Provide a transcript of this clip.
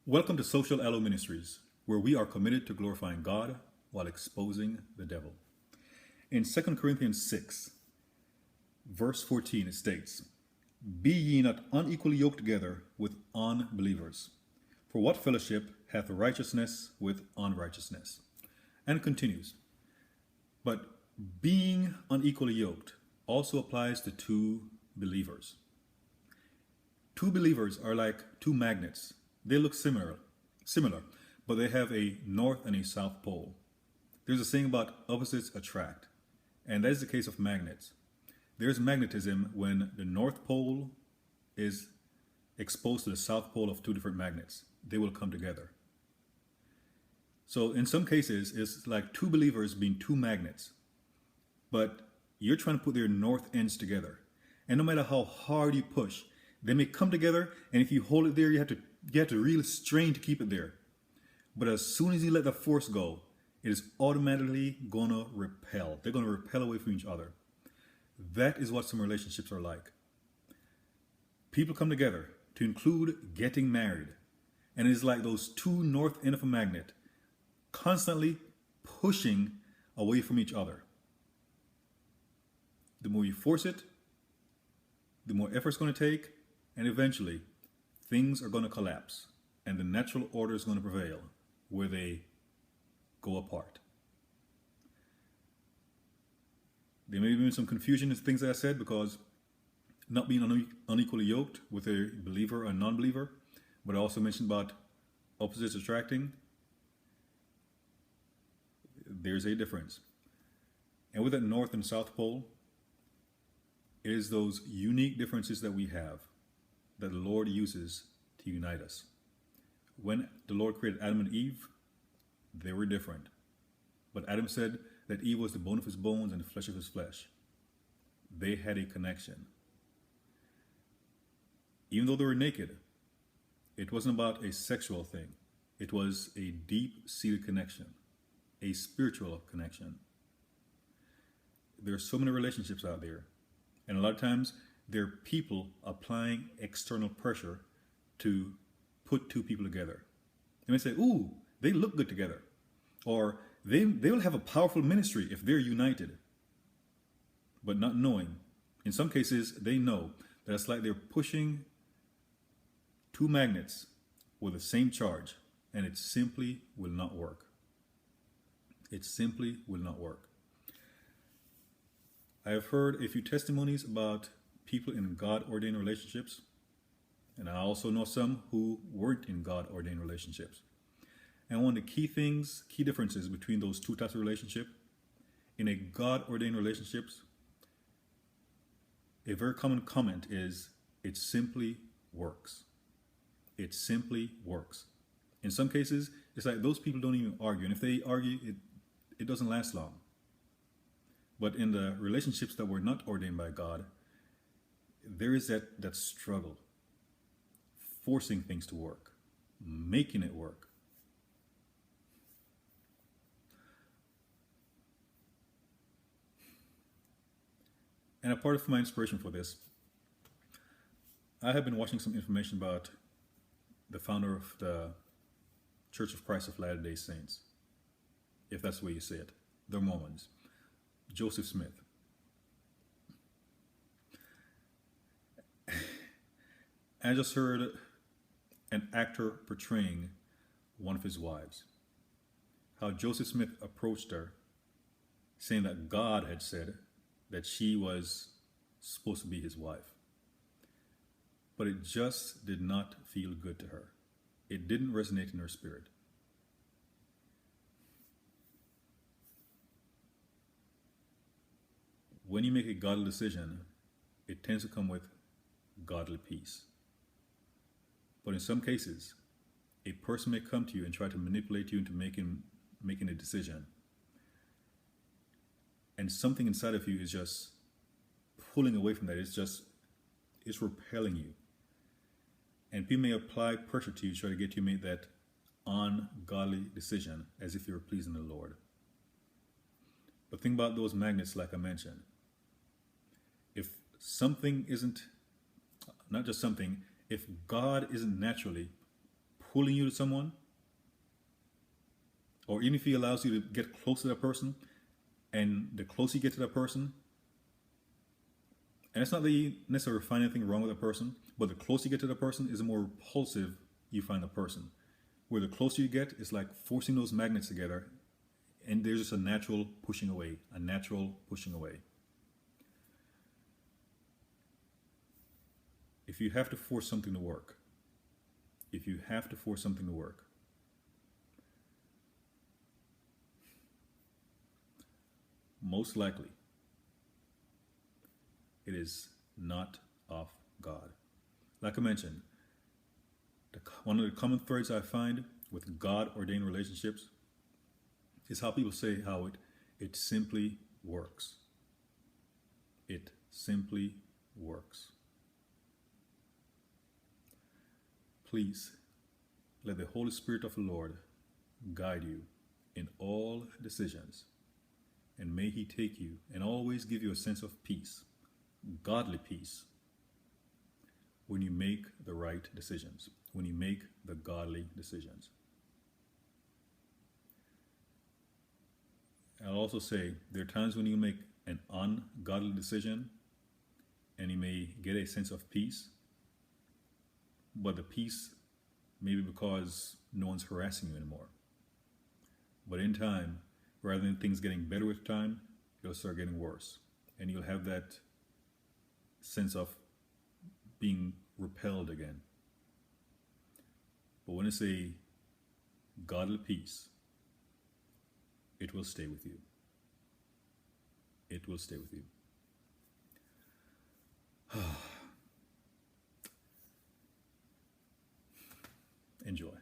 Welcome to Social Allo Ministries, where we are committed to glorifying God while exposing the devil. In 2 Corinthians 6, verse 14, it states, Be ye not unequally yoked together with unbelievers. For what fellowship hath righteousness with unrighteousness? And continues, But being unequally yoked also applies to two believers. Two believers are like two magnets. They look similar, but they have a north and a south pole. There's a saying about opposites attract, and that is the case of magnets. There's magnetism when the north pole is exposed to the south pole of two different magnets. They will come together. So in some cases, it's like two believers being two magnets, but you're trying to put their north ends together. And no matter how hard you push, they may come together, and if you hold it there, you have to really strain to keep it there. But as soon as you let the force go, it is automatically going to repel. They're going to repel away from each other. That is what some relationships are like. People come together to include getting married. And it is like those two north end of a magnet constantly pushing away from each other. The more you force it, the more effort it's going to take, and eventually things are going to collapse and the natural order is going to prevail where they go apart. There may have been some confusion in things that I said because not being unequally yoked with a believer or a non-believer, but I also mentioned about opposites attracting. There's a difference. And with that north and south pole, it is those unique differences that we have that the Lord uses to unite us. When the Lord created Adam and Eve, they were different. But Adam said that Eve was the bone of his bones and the flesh of his flesh. They had a connection. Even though they were naked, it wasn't about a sexual thing. It was a deep-seated connection, a spiritual connection. There are so many relationships out there, and a lot of times there are people applying external pressure to put two people together. They may say, ooh, they look good together. Or they will have a powerful ministry if they're united. But not knowing. In some cases, they know that it's like they're pushing two magnets with the same charge, and it simply will not work. It simply will not work. I have heard a few testimonies about people in God-ordained relationships, and I also know some who weren't in God-ordained relationships. And one of the key differences between those two types of relationship, in a God-ordained relationships, a very common comment is, it simply works. It simply works. In some cases, it's like those people don't even argue, and if they argue, it doesn't last long. But in the relationships that were not ordained by God, there is that struggle, forcing things to work, making it work. And a part of my inspiration for this, I have been watching some information about the founder of the Church of Christ of Latter-day Saints, if that's the way you say it, the Mormons, Joseph Smith. I just heard an actor portraying one of his wives, how Joseph Smith approached her, saying that God had said that she was supposed to be his wife. But it just did not feel good to her. It didn't resonate in her spirit. When you make a godly decision, it tends to come with godly peace. But in some cases, a person may come to you and try to manipulate you into making a decision. And something inside of you is just pulling away from that. It's repelling you. And people may apply pressure to you to try to get you to make that ungodly decision as if you were pleasing the Lord. But think about those magnets like I mentioned. If something isn't, not just something, if God isn't naturally pulling you to someone, or even if he allows you to get close to that person, and the closer you get to that person, and it's not that you necessarily find anything wrong with a person, but the closer you get to the person is the more repulsive you find the person. Where the closer you get, it's like forcing those magnets together, and there's just a natural pushing away, a natural pushing away. If you have to force something to work, most likely it is not of God. Like I mentioned, one of the common threads I find with God-ordained relationships is how people say how it simply works. It simply works. Please let the Holy Spirit of the Lord guide you in all decisions, and may He take you and always give you a sense of peace, godly peace, when you make the right decisions, when you make the godly decisions. I'll also say there are times when you make an ungodly decision and you may get a sense of peace, but the peace may be because no one's harassing you anymore. But in time, rather than things getting better with time, it'll start getting worse. And you'll have that sense of being repelled again. But when it's a godly peace, it will stay with you. It will stay with you. Enjoy.